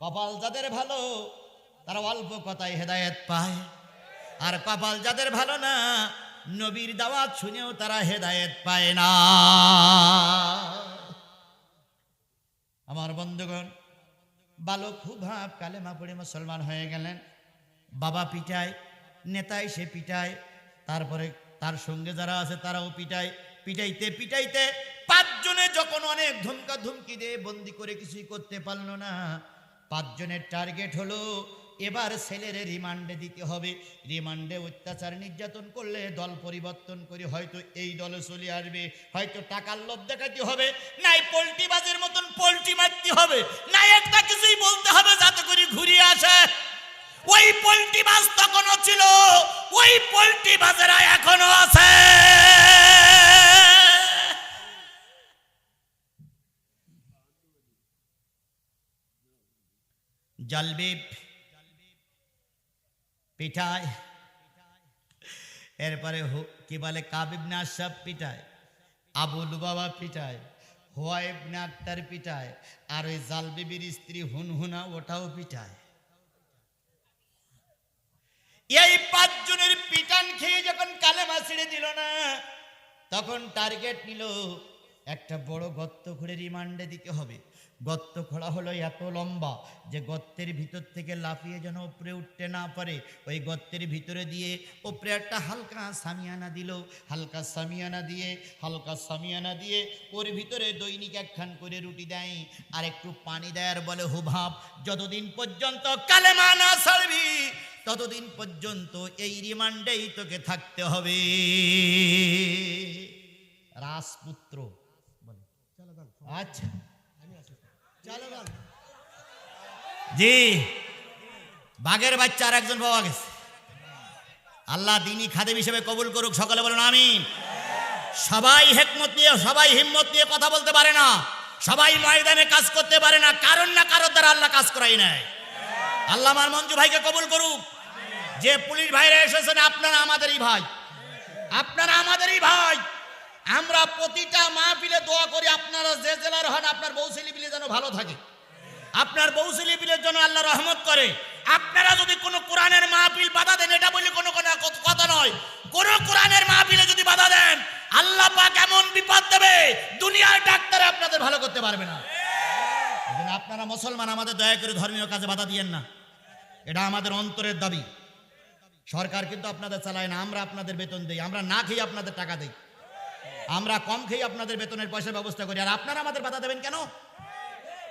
Speaker 1: কপাল যাদের ভালো, তারা অল্প কথায় হেদায়েত পায়, আর কপাল যাদের ভালো না, নবীর দাওয়াত শুনেও তারা হেদায়েত পায় না। আমার বন্ধুগণ, বালক হুভাব কালেমা পড়ে মুসলমান হয়ে গেলেন। বাবা পিটায়, নেতাই সে পিটায়, তারপরে তার সঙ্গে যারা আছে তারাও পিটায়। পিটাইতে পিটাইতে 5 জনে যখন অনেক ধমকা ধমকি দিয়ে বন্দি করে কিছুই করতে পারলো না, 5 জনের টার্গেট হলো, এবার ছেলের রিমান্ডে দিতে হবে। রিমান্ডে অত্যাচার নির্যাতন করলে দল পরিবর্তন করে হয়তো এই দলে চলে আসবে, হয়তো টাকার লোভ দেখাতে হবে, নাই পোল্ট্রিবাজের মতন পোল্ট্রি মারতে হবে, নাই একটা কিছুই বলতে হবে যাতে করে ঘুরিয়ে আসে। ওই পোল্ট্রিবাজ তখনও ছিল, ওই পোল্ট্রিবাজেরা এখনো আছে। জালবিব পিটায়, এরপরে কি বলে কাব ইবনে আশরাফ পিটায়, আবু লুবাবা পিটায়, হুয়া ইবনে আখতার পিটায়, আর ওই জালবিবির স্ত্রী হুনহুনা ওটাও পিটায়। এই 5 জনের পিটান খেয়ে যখন কালেমা ছেড়ে দিল না, তখন টার্গেট নিল একটা বড় গর্ত করে রিমান্ডে দিতে হবে। গর্ত খোঁড়া হলো এত লম্বা যে গর্তের ভিতর থেকে লাফিয়ে যেন উপরে উঠতে না পারে। ওই গর্তের ভিতরে দিয়ে উপরে একটা হালকা সামিয়ানা দিল, হালকা সামিয়ানা দিয়ে ওর ভিতরে দৈনিক একখান করে রুটি দেয় আর একটু পানি দেয় আর বলে হুভাব যতদিন পর্যন্ত কালেমা না ছাড়বি ততদিন পর্যন্ত এই রিমান্ডেই তোকে থাকতে হবে। রাজপুত্র বলে আচ্ছা জি, বাঘের বাচ্চা আর একজন পাওয়া গেছে। আল্লাহ দিনী খাদেম হিসেবে কবুল করুক, সকলে বলুন আমিন। সবাই হিকমত নিয়ে, সবাই হিম্মত নিয়ে কথা বলতে পারে না, সবাই ময়দানে কাজ করতে পারে না, কারণ না কারোর দ্বারা আল্লাহ কাজ করাই নেয়। আল্লাহ আমার মঞ্জু ভাইকে কবুল করুক। যে পুলিশ ভাইরা এসেছেন আপনারা আমাদেরই ভাই, আপনারা আমাদেরই ভাই। আমরা প্রতিটা মাহফিলে দোয়া করি আপনারা যে জেলার হন আপনার বউ ছেলেপিলে যেন ভালো থাকে, আপনার বউ ছেলেপিলের জন্য আল্লাহ রহমত করে। আপনারা যদি কোনো কোরআনের মাহফিল বাধা দেন, এটা বলে কোনো কথা নয়, কোন কোরআনের মাহফিলে যদি বাধা দেন আল্লাহ পাক এমন বিপদ দেবে দুনিয়ার ডাক্তার আপনাদের ভালো করতে পারবে না। এজন্য আপনারা মুসলমান আমাদের দয়া করে ধর্মীয় কাজে বাধা দিয়েন না, এটা আমাদের অন্তরের দাবি। সরকার কিন্তু আপনাদের চালায় না, আমরা আপনাদের বেতন দেই, আমরা না খেয়ে আপনাদের টাকা দেই, আমরা কম খেয়ে আপনাদের বেতনের পয়সার ব্যবস্থা করি, আর আপনারা আমাদের বাধা দেবেন কেন?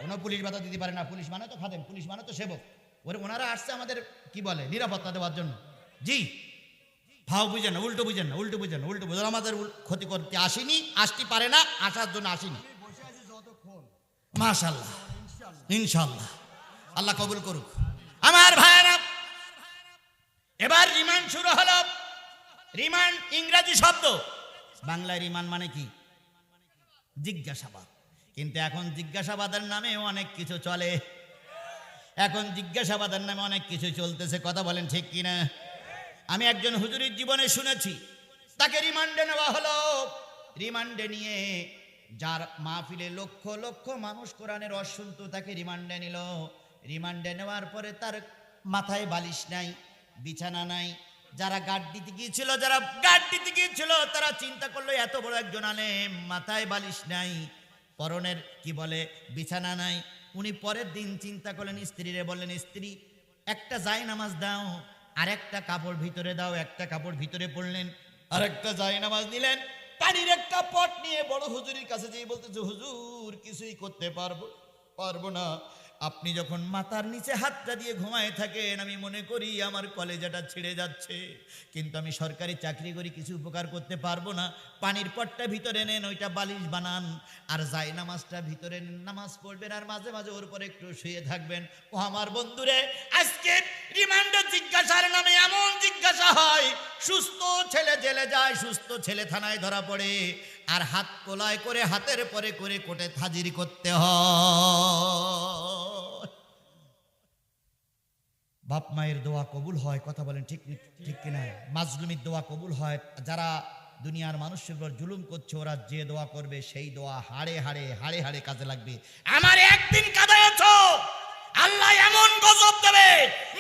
Speaker 1: কোনো পুলিশ বাধা দিতে পারে না, পুলিশ মানে তো খাদেম, পুলিশ মানে তো সেবক। ওনারা আসছে আমাদের কি বলে নিরাপত্তা দেওয়ার জন্য। জি, ভাও বুঝেন না, উল্টো বুঝেন না, উল্টো বুঝেন, আমাদের ক্ষতি করতে আসেনি, আসতে পারে না, আসার জন্য আসেনি। মাশাআল্লাহ, ইনশাআল্লাহ আল্লাহ কবুল করুক। আমার ভাইয়েরা, এবার রিমান্ড শুরু হলো। রিমান্ড ইংরেজি শব্দ, বাংলায় রিমান্ড মানে কি? জিজ্ঞাসাবাদ। কিন্তু এখন জিজ্ঞাসাবাদের নামে অনেক কিছু চলে, এখন জিজ্ঞাসাবাদের নামে অনেক কিছু চলতেছে, কথা বলেন ঠিক কিনা? আমি একজন হুজুরের জীবনে শুনেছি, তাকে রিমান্ডে নেওয়া হলো। রিমান্ডে নিয়ে যার মাহফিলে লক্ষ লক্ষ মানুষ কোরআনের রস শুনতো, তাকে রিমান্ডে নিল। রিমান্ডে নেওয়ার পরে তার মাথায় বালিশ নাই, বিছানা নাই। যারা গার্ড দিতে গিয়েছিল তারা চিন্তা করলো এত বড় একজন আলেম, মাথায় বালিশ নাই, পরনের কি বলে বিছানা নাই। উনি পরের দিন চিন্তা করলেন, স্ত্রীরে বললেন, স্ত্রী একটা জায়নামাজ দাও, আর একটা কাপড় ভিতরে দাও। একটা কাপড় ভিতরে পড়লেন, আর একটা জায়নামাজ নিলেন। পানির একটা পট নিয়ে বড় হুজুরের কাছে যেয়ে বলতেছে, হুজুর কিছুই করতে পারবো না, আপনি যখন মাথার নিচে হাতটা দিয়ে ঘুমায় থাকেন আমি মনে করি আমার কলেজাটা ছিঁড়ে যাচ্ছে, কিন্তু আমি সরকারি চাকরি করি, কিছু উপকার করতে পারবো না। পানির পটটা ভিতরে নেন, ওইটা বালিশ বানান, আর জায়নামাজটা ভিতরে নেন, নামাজ পড়বেন, আর মাঝে মাঝে ওর উপরে একটু শুয়ে থাকবেন। ও আমার বন্ধুরে, আজকে রিমান্ডের জিজ্ঞাসার নামে এমন জিজ্ঞাসা হয়, সুস্থ ছেলে জেলে যায়, সুস্থ ছেলে থানায় ধরা পড়ে, আর হাত কোলায় করে হাতের পরে করে কোর্টে হাজির করতে হয়। বাপ মায়ের দোয়া কবুল হয়, কথা বলেন ঠিক ঠিক কিনা? মাজলুমির দোয়া কবুল হয়। যারা দুনিয়ার মানুষের উপর জুলুম করছে, ওরা যে দোয়া করবে সেই দোয়া হাড়ে হাড়ে কাজে লাগবে। আমার একদিন কাঁদায়ছ, আল্লাহ এমন গজব দেবে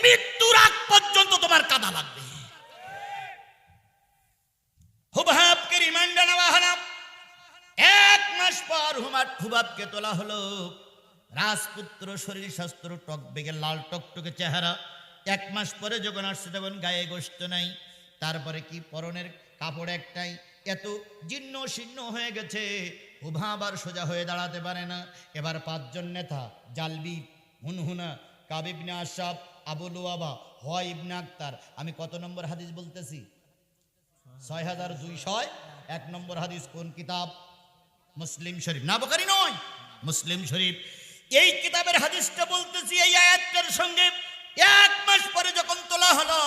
Speaker 1: মৃত্যুর আগ পর্যন্ত তোমার কাঁদা লাগবে। হুবাবকে রিমান্ডে নেওয়া হলো। 1 মাস পর হুবাবকে তোলা হলো। রাজপুত্র, শরীর স্বাস্থ্য টক বেগে লাল টকটকে চেহারা। 1 মাস পরে যখন আসছে তখন গায়ে গোশত নাই, তারপরে কি পরনের কাপড় একটাই, এত জীর্ণ শীর্ণ হয়ে গেছে। হুবাব আর সোজা হয়ে দাঁড়াতে পারে না। এবার 5 জন নেতা, জালবি, হুনহুনা, কাব ইবনে আশরাফ, আবু লুবাবা, হয় ইবনে আক্তার। আমি কত নম্বর হাদিস বলতেছি? 6201 নম্বর হাদিস। কোন কিতাব? মুসলিম শরীফ, না বুখারী নয়, মুসলিম শরীফ। এই কিতাবের হাদিসটা বলতেছি এই আয়াতের সঙ্গে। 1 মাস পরে যখন তোলা হলো,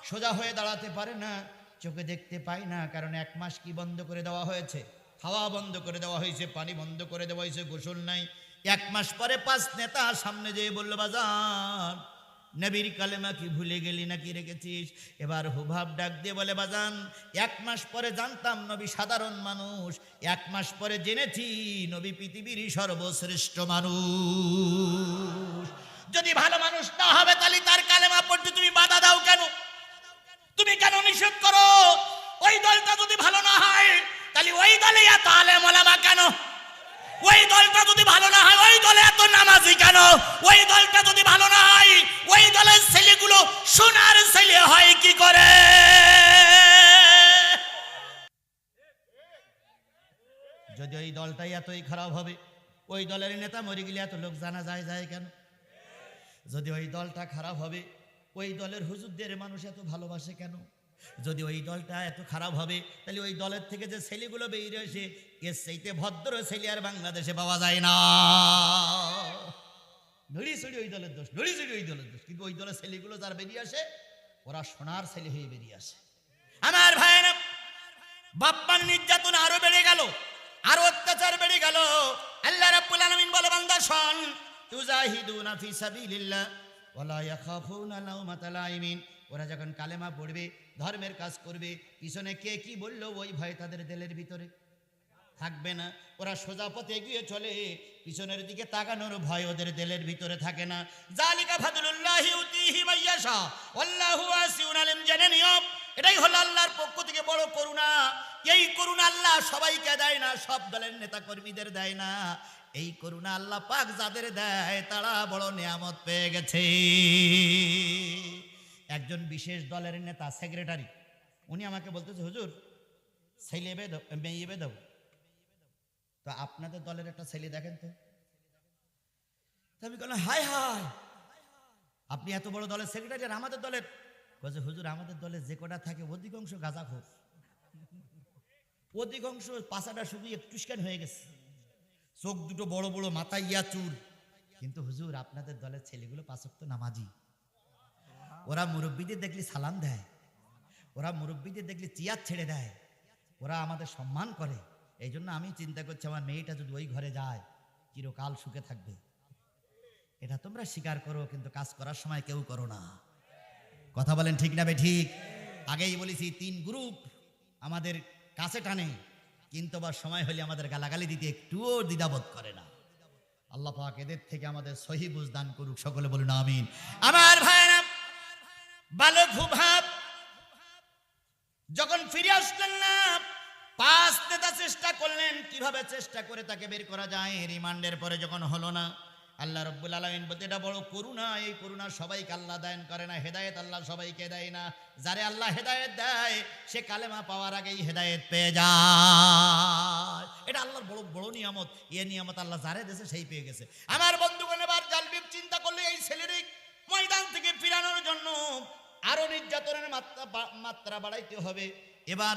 Speaker 1: সোজা হয়ে দাঁড়াতে পারে না, চোখে দেখতে পায় না, কারণ 1 মাস কি বন্ধ করে দেওয়া হয়েছে? খাওয়া বন্ধ করে দেওয়া হয়েছে, পানি বন্ধ করে দেওয়া হয়েছে, গোসল নাই। 1 মাস পরে 5 নেতা সামনে যেয়ে বলল, বাজান নবীর কালেমা কি ভুলে গেলি নাকি রেখেছিস? এবার হুবাব ডাক দিয়ে বলে, বাজান 1 মাস পরে জানতাম নবী সাধারণ মানুষ, 1 মাস পরে জেনেছি নবী পৃথিবীর সর্বশ্রেষ্ঠ মানুষ। যদি ভালো মানুষ না হবে তাহলে তার কালেমা পড়তে তুমি বাধা দাও কেন? তুমি কেন নিষেধ করো? ওই দলটা যদি ভালো না হয় তাহলে ওই দলে এত আলেম ওলামা কেন? ওই দলটা যদি ভালো না হয় ওই দলে এত নামাজি কেন? ওই দলটা যদি ভালো না হয় ওই দলের ছেলেগুলো সোনার ছেলে হয় কি করে? যদি ওই দলটাই এতই খারাপ হবে, ওই দলের নেতা মরে গেলে এত লোক জানা যায় কেন? যদি ওই দলটা খারাপ হবে, ওই দলের হুজুরদের মানুষ এত ভালোবাসে কেন? যদি ওই দলটা এত খারাপ হবে, তাহলে ওই দলের থেকে যে ছেলেগুলো বেরিয়ে আসে, এর চাইতে ভদ্র ছেলে আর বাংলাদেশে পাওয়া যায় না। নড়িচড়ি ওই দলের দোষ, নড়িচড়ি ওই দলের দোষ, কিন্তু ওই দলের ছেলেগুলো যারা বেরিয়ে আসে ওরা সোনার ছেলে হয়ে বেরিয়ে আসে। আমার ভাইয়েরা, বাপ্পার নির্যাতন আরো বেড়ে গেল, আরো অত্যাচার বেড়ে গেল। আল্লাহ রাব্বুল আলামিন বলে, বান্দা শোন, তুজাহিদুনা ফি সাবিলিল্লাহ ওয়ালা ইয়াখাফুনা লাউমাতা লাইমিন। ওরা যখন কালেমা পড়বে, ধর্মের কাজ করবে, পিছনে কে কি বললো ওই ভয় তাদের দিলের ভিতরে থাকবে না। ওরা সোজা পথে এগিয়ে চলে, পিছনের দিকে তাকানোর ভয় ওদের দিলের ভিতরে থাকে না। জালিকা ফাদলুল্লাহি ইউতিহি মাইয়াশা আল্লাহু ওয়াসিউন আলিম। জেনে নিও, এটাই হলো আল্লাহর পক্ষ থেকে বড় করুণা। এই করুণা আল্লাহ সবাইকে দেয় না, সব দলের নেতা কর্মীদের দেয় না। এই করুণা আল্লাহ পাক যাদের দেয় তারা বড় নিয়ামত পেয়ে গেছে। একজন বিশেষ দলের নেতা সেক্রেটারি, উনি আমাকে বলতেছে, হুজুর ছেলে মেয়ে বেদাও, তো আপনাদের দলের একটা ছেলে দেখেন তো। আমি বললাম, হায় হায়, আপনি এত বড় দলের সেক্রেটারি আর আমাদের দলের? বলছে, হুজুর আমাদের দলে যে কটা থাকে অধিকাংশ গাঁজাখোর, অধিকাংশ পাছাটা শুকিয়ে টুস্কান হয়ে গেছে, চোখ দুটো বড় বড়, মাথায় ইয়া চুল। কিন্তু হুজুর আপনাদের দলের ছেলেগুলো পাঁচ ওয়াক্ত নামাজি, ওরা মুরব্বীদের দেখলে সালাম দেয়, ওরা মুরব্বীদের দেখলে চেয়ার ছেড়ে দেয়, ওরা আমাদের সম্মান করে। এই জন্য আমি চিন্তা করছি আমার মেয়েটা যদি ওই ঘরে যায় চিরকাল সুখে থাকবে। এটা তোমরা স্বীকার করো, কিন্তু কাজ করার সময় কেউ করো না। কথা বলেন ঠিক না বে ঠিক? আগেই বলেছি, তিন গ্রুপ আমাদের কাছে টানে, কিন্তু আবার সময় হলে আমাদের গালাগালি দিতে একটুও দ্বিধাবোধ করে না। আল্লাহ পাক এদের থেকে আমাদের সহি বুঝ দান করুক, সকলে বলুন আমিন। আমার ভাইরা, বালক হুভাব যখন ফিরে আসলেন না, পাঁচ নেতা চেষ্টা করলেন কিভাবে চেষ্টা করে তাকে বের করা যায়। রিমান্ডের পরে যখন হলো না, আল্লাহ রাব্বুল আলামিন বলতে, এটা বড় করুণা। এই করুণা সবাইকে আল্লাহ দান করে না, হেদায়েত আল্লাহ সবাইকে দেয় না। যারে আল্লাহ হেদায়েত দেয় সে কালেমা পাওয়ার আগেই হেদায়েত পেয়ে যায়। এটা আল্লাহর বড় বড় নিয়ামত। এই নিয়ামত আল্লাহ যারে দিয়েছে সেই পেয়ে গেছে। আমার বন্ধুগণ, এবার জালবিব চিন্তা করলে এই ছেলের ময়দান থেকে ফিরানোর জন্য আরো নির্যাতনের মাত্রা বাড়াইতে হবে। এবার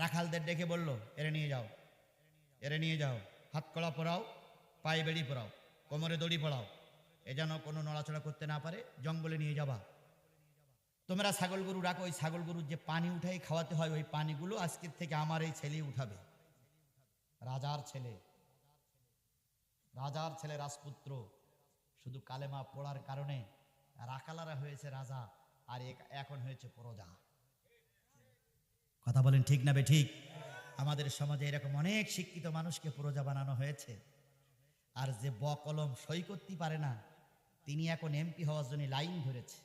Speaker 1: রাখালদের ডেকে বলল, এরে নিয়ে যাও, এরে নিয়ে যাও, হাত কড়া পরাও, পায়ে বেড়ি পরাও, কোমরে দড়ি পড়াও, এ যেন কোনো নড়াচড়া করতে না পারে। জঙ্গলে নিয়ে যাবা। তোমরা ছাগল গরু রাখো, ওই ছাগল গরুর যে পানি উঠাই খাওয়াতে হয়, ওই পানিগুলো আজকের থেকে আমার এই ছেলে উঠাবে। রাজার ছেলে, রাজার ছেলে, রাজপুত্র, শুধু কালেমা পড়ার কারণে রাখালারা হয়েছে রাজা, আর এখন হয়েছে প্রজা। কথা বলেন ঠিক না বে ঠিক? আমাদের সমাজে এরকম অনেক শিক্ষিত মানুষকে প্রজা বানানো হয়েছে। আর যে বকলম সই করতে পারে না, তিনি এখন এমপি হওয়ার জন্য লাইন ধরেছে।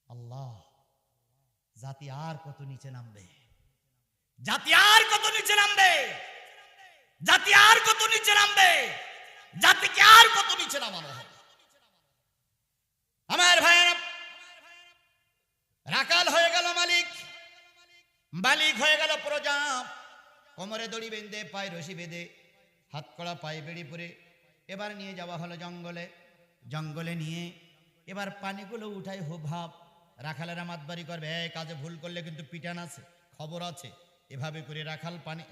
Speaker 1: আল্লাহ, জাতি আর কত নিচে নামবে, জাতি আর কত নিচে নামবে, জাতি আর কত নিচে নামবে, জাতিকে আর কত নিচে নামানো হবে। আমার ভাইয়েরা, রাখাল হয়ে গেল মালিক, মালিক হয়ে গেল প্রজা। কোমরে দড়ি বেঁধে, পায়ে রশি বেঁধে, হাত কড়া পায়ে বেড়ি পরে এবার নিয়ে যাওয়া হলো জঙ্গলে। জঙ্গলে নিয়ে এবার পানিগুলো উঠাই হুবহাব। রাখালেরা মাতবাড়ি করবে, এই কাজে ভুল করলে কিন্তু পিটান আছে, খবর আছে। এভাবে করে রাখাল পানি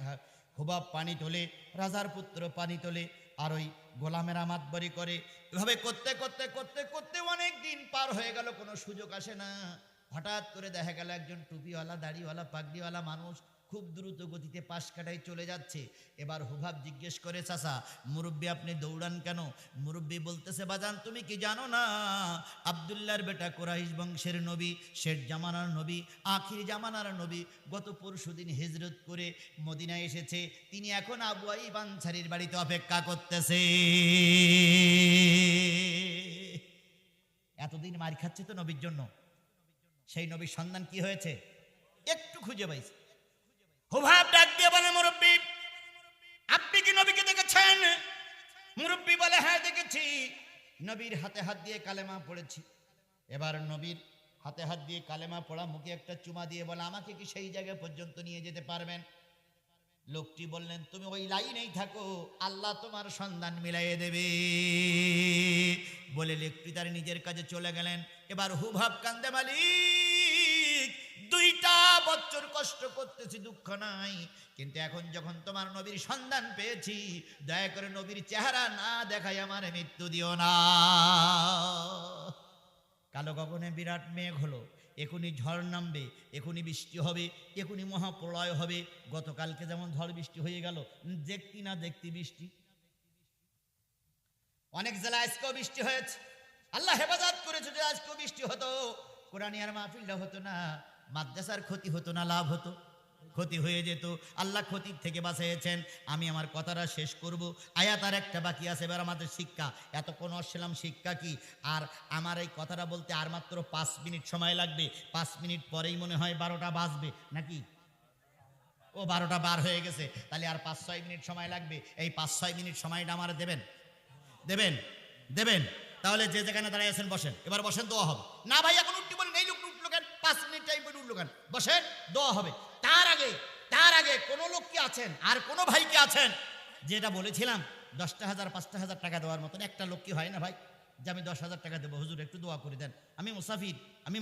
Speaker 1: হুবাব পানি তোলে, রাজার পুত্র পানি তোলে, আর ওই গোলামেরা মাতবাড়ি করে। এভাবে করতে করতে করতে করতে অনেক দিন পার হয়ে গেল, কোনো সুযোগ আসে না। হঠাৎ করে দেখা গেল একজন টুপিওয়ালা, দাড়িওয়ালা, পাগড়িওয়ালা মানুষ খুব দ্রুত গতিতে পাশ কাটাই চলে যাচ্ছে। এবার হুবাব জিজ্ঞেস করে, চাচা মুরব্বী আপনি দৌড়ান কেন? মুরব্বী বলতেছে, বাজান তুমি কি জানো না, আব্দুল্লাহর বেটা কুরাইশ বংশের নবী, শেষ জামানার নবী, আখির জামানার নবী গত পরশুদিন হিজরত করে মদিনায় এসেছে। তিনি এখন আবু আইয়ুব আনসারীর বাড়িতে অপেক্ষা করতেছে। এতদিন মার খাচ্ছে তো নবীর জন্য, সেই নবীর সন্ধান কি হয়েছে? একটু খুঁজে পাইছে। হুবহাব ডাক দিয়ে বলে, মুরব্বী আপনি কি নবীকে দেখেছেন? মুরব্বী বলে, হ্যাঁ দেখেছি, নবীর হাতে হাত দিয়ে কালেমা পড়েছি। এবার নবীর হাতে হাত দিয়ে কালেমা পড়া, মুখে একটা চুমা দিয়ে বলে, আমাকে কি সেই জায়গা পর্যন্ত নিয়ে যেতে পারবেন? লোকটি বললেন, তুমি ওই লাইনেই থাকো, আল্লাহ তোমার সন্ধান মিলাইয়ে দেবে। বলে লোকটি তার নিজের কাজে চলে গেলেন। এবার হুবহাব কান্দে, মালিক 2টা বছর কষ্ট করতেছি, দুঃখ নাই, কিন্তু এখন যখন তোমার নবীর সন্ধান পেয়েছি, দয়া করে নবীর চেহারা না দেখাই আমার মৃত্যু দিও না। কালো গগনে বিরাট মেঘ হলো, এখনই ঝড় নামবে, এখনই বৃষ্টি হবে, এখনই মহাপ্রলয় হবে। গতকালকে যেমন ঝড় বৃষ্টি হয়ে গেল, দেখতি না দেখতি বৃষ্টি। অনেক জেলায় আজকেও বৃষ্টি হয়েছে, আল্লাহ হেফাজত করেছে। যে আজকেও বৃষ্টি হতো, কোরআনিয়ার মাহফিলটা হতো না, মাদ্রাসার ক্ষতি হতো না, লাভ হতো? ক্ষতি হয়ে যেত। আল্লাহ ক্ষতির থেকে বাঁচিয়েছেন। আমি আমার কথাটা শেষ করব, আয়াত আর একটা বাকি আছে। এবার আমাদের শিক্ষা, এতক্ষণ আসছিলাম শিক্ষা কি, আর আমার এই কথাটা বলতে আর মাত্র 5 মিনিট সময় লাগবে। 5 মিনিট পরেই মনে হয় 12টা বাজবে নাকি? ও 12টা বার হয়ে গেছে, তাহলে আর 5-6 মিনিট সময় লাগবে। এই 5-6 মিনিট সময়টা আমার দেবেন? দেবেন? দেবেন? তাহলে যে যেখানে দাঁড়িয়ে আছেন বসেন, এবার বসেন, দোয়া হবে। না ভাই এখন উঠতে বলেন, এই লোক উঠলো কেন? 5 মিনিট টাইম করে উঠলো কেন? বসেন, দোয়া হবে। তার আগে কোন লোক কি আছেন, আর কোন ভাই কি আছেন, যেটা বলেছিলাম 10টা হাজার 5টা হাজার টাকা দেওয়ার মতন একটা লোক কি হয় না ভাই, যে আমি 10,000 টাকা দেবো, হুজুর একটু দোয়া করে দেন, আমি মুসাফির, আমি